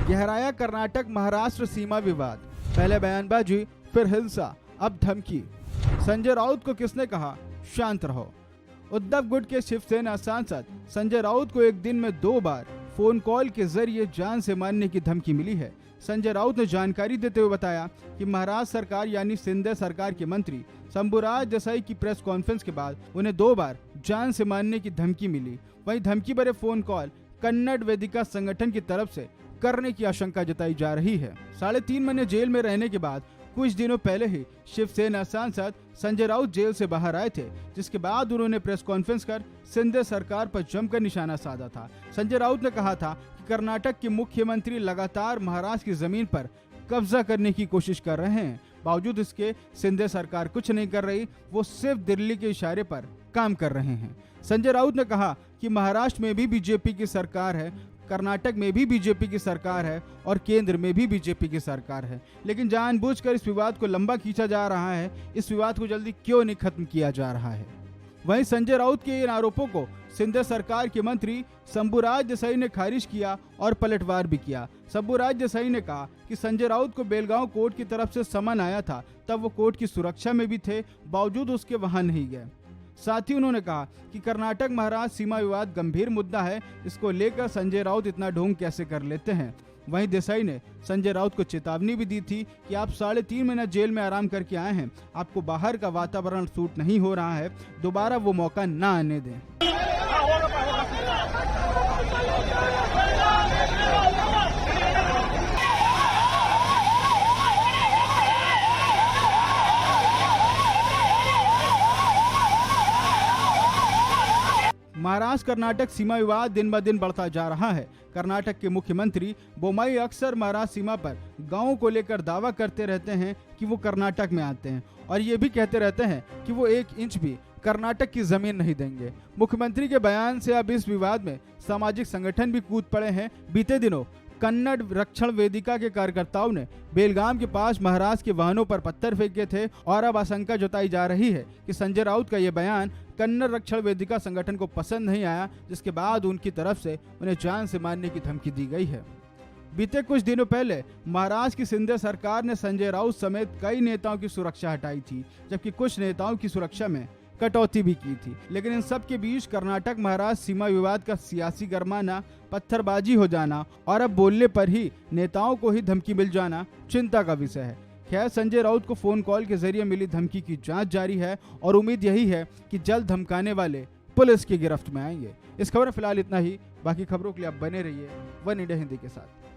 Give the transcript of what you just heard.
गहराया कर्नाटक महाराष्ट्र सीमा विवाद, पहले बयानबाजी फिर हिंसा, अब धमकी। संजय राउत को किसने कहा शांत रहो? उद्धव गुट के शिवसेना सांसद संजय राउत को एक दिन में 2 बार फोन कॉल के जरिए जान से मारने की धमकी मिली है। संजय राउत ने जानकारी देते हुए बताया कि महाराष्ट्र सरकार यानी शिंदे सरकार के मंत्री शंभुराज देसाई की प्रेस कॉन्फ्रेंस के बाद उन्हें 2 बार जान से मारने की धमकी मिली। वहीं धमकी भरे फोन कॉल कन्नड़ वेदिका संगठन की तरफ से करने की आशंका जताई जा रही है। 3.5 महीने जेल में रहने के बाद कुछ दिनों पहले ही शिवसेना सांसद संजय राउत जेल से बाहर आए थे, जिसके बाद उन्होंने प्रेस कॉन्फ्रेंस कर शिंदे सरकार पर जमकर निशाना साधा था। संजय राउत ने कहा था कि कर्नाटक के मुख्यमंत्री लगातार महाराष्ट्र की जमीन पर कब्जा करने की कोशिश कर रहे हैं। बावजूद इसके शिंदे सरकार कुछ नहीं कर रही, वो सिर्फ दिल्ली के इशारे पर काम कर रहे हैं। संजय राउत ने कहा कि महाराष्ट्र में भी बीजेपी की सरकार है, कर्नाटक में भी बीजेपी की सरकार है और केंद्र में भी बीजेपी की सरकार है, लेकिन जानबूझकर इस विवाद को लंबा खींचा जा रहा है। इस विवाद को जल्दी क्यों नहीं खत्म किया जा रहा है? वहीं संजय राउत के इन आरोपों को शिंदे सरकार के मंत्री शंभुराज देसाई ने खारिज किया और पलटवार भी किया। शंभुराज देसाई ने कहा कि संजय राउत को बेलगांव कोर्ट की तरफ से समन आया था, तब वो कोर्ट की सुरक्षा में भी थे, बावजूद उसके वहां नहीं गए। साथ ही उन्होंने कहा कि कर्नाटक महाराष्ट्र सीमा विवाद गंभीर मुद्दा है, इसको लेकर संजय राउत इतना ढोंग कैसे कर लेते हैं। वहीं देसाई ने संजय राउत को चेतावनी भी दी थी कि आप 3.5 महीना जेल में आराम करके आए हैं, आपको बाहर का वातावरण सूट नहीं हो रहा है, दोबारा वो मौका ना आने दें। महाराष्ट्र कर्नाटक सीमा विवाद दिन ब दिन बढ़ता जा रहा है। कर्नाटक के मुख्यमंत्री बोम्मई अक्सर महाराष्ट्र सीमा पर गांवों को लेकर दावा करते रहते हैं कि वो कर्नाटक में आते हैं और ये भी कहते रहते हैं कि वो 1 इंच भी कर्नाटक की जमीन नहीं देंगे। मुख्यमंत्री के बयान से अब इस विवाद में सामाजिक संगठन भी कूद पड़े हैं। बीते दिनों कन्नड़ रक्षण वेदिका के कार्यकर्ताओं ने बेलगाम के पास महाराष्ट्र के वाहनों पर पत्थर फेंके थे और अब आशंका जताई जा रही है कि संजय राउत का यह बयान कन्नड़ रक्षण वेदिका संगठन को पसंद नहीं आया, जिसके बाद उनकी तरफ से उन्हें जान से मारने की धमकी दी गई है। बीते कुछ दिनों पहले महाराष्ट्र की शिंदे सरकार ने संजय राउत समेत कई नेताओं की सुरक्षा हटाई थी, जबकि कुछ नेताओं की सुरक्षा में कटौती भी की थी। लेकिन इन सब के बीच कर्नाटक महाराष्ट्र सीमा विवाद का सियासी गरमाना, पत्थरबाजी हो जाना और अब बोलने पर ही नेताओं को ही धमकी मिल जाना चिंता का विषय है। खैर, संजय राउत को फोन कॉल के जरिए मिली धमकी की जांच जारी है और उम्मीद यही है कि जल्द धमकाने वाले पुलिस की गिरफ्त में आएंगे। इस खबर में फिलहाल इतना ही। बाकी खबरों के लिए आप बने रहिए वन इंडिया हिंदी के साथ।